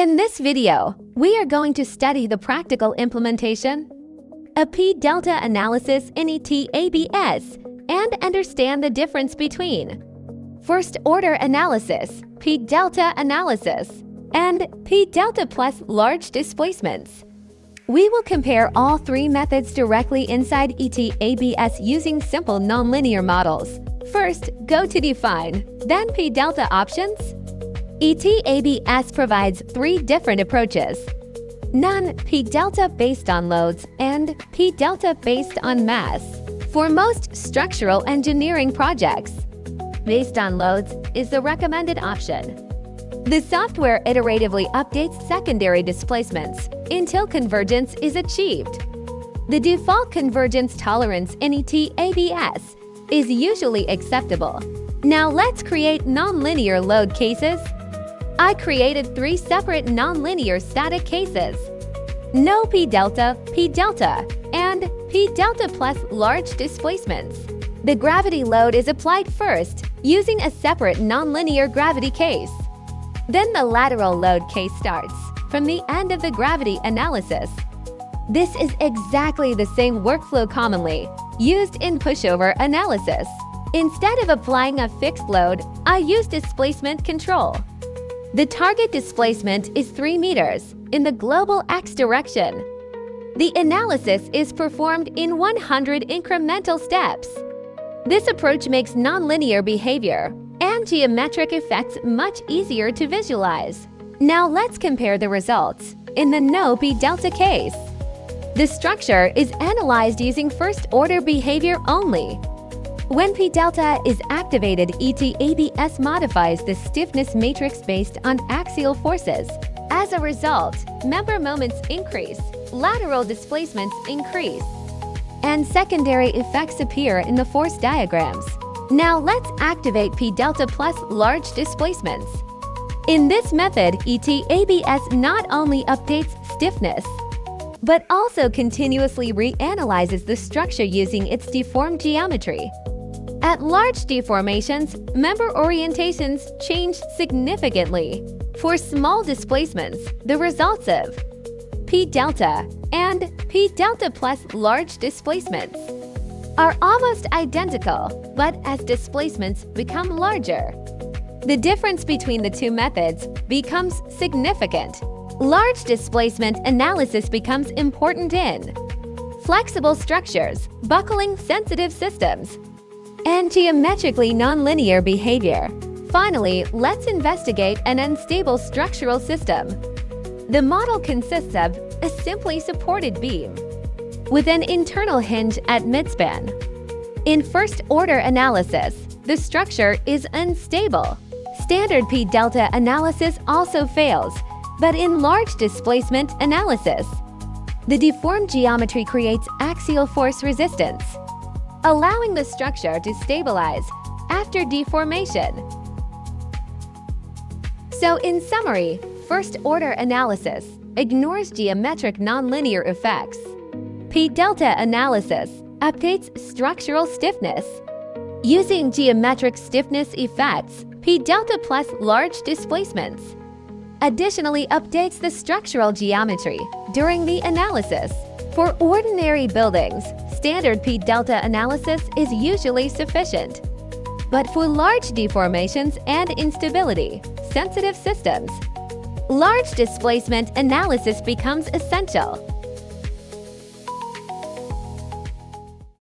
In this video, we are going to study the practical implementation, a p-delta analysis in ETABS, and understand the difference between first-order analysis, p-delta analysis, and p-delta plus large displacements. We will compare all three methods directly inside ETABS using simple nonlinear models. First, go to Define, then p-delta options. ETABS provides three different approaches: none p-delta based on loads and p-delta based on mass. For most structural engineering projects, based on loads is the recommended option. The software iteratively updates secondary displacements until convergence is achieved. The default convergence tolerance in ETABS is usually acceptable. Now let's create nonlinear load cases. I created three separate nonlinear static cases: no p-delta, and p-delta plus large displacements. The gravity load is applied first, using a separate nonlinear gravity case. Then the lateral load case starts from the end of the gravity analysis. This is exactly the same workflow commonly used in pushover analysis. Instead of applying a fixed load, I use displacement control. The target displacement is 3 meters in the global x direction. The analysis is performed in 100 incremental steps. This approach makes nonlinear behavior and geometric effects much easier to visualize. Now let's compare the results in the no p-delta case. The structure is analyzed using first-order behavior only. When p-delta is activated, ETABS modifies the stiffness matrix based on axial forces. As a result, member moments increase, lateral displacements increase, and secondary effects appear in the force diagrams. Now let's activate p-delta plus large displacements. In this method, ETABS not only updates stiffness, but also continuously reanalyzes the structure using its deformed geometry. At large deformations, member orientations change significantly. For small displacements, the results of p-delta and p-delta plus large displacements are almost identical, but as displacements become larger, the difference between the two methods becomes significant. Large displacement analysis becomes important in flexible structures, buckling sensitive systems, and geometrically nonlinear behavior. Finally, let's investigate an unstable structural system. The model consists of a simply supported beam with an internal hinge at midspan. In first-order analysis, the structure is unstable. Standard p-delta analysis also fails, but in large displacement analysis, the deformed geometry creates axial force resistance, allowing the structure to stabilize after deformation. So in summary, first-order analysis ignores geometric nonlinear effects. P-delta analysis updates structural stiffness. Using geometric stiffness effects, p-delta plus large displacements additionally updates the structural geometry during the analysis. For ordinary buildings, standard p-delta analysis is usually sufficient. But for large deformations and instability, sensitive systems, large displacement analysis becomes essential.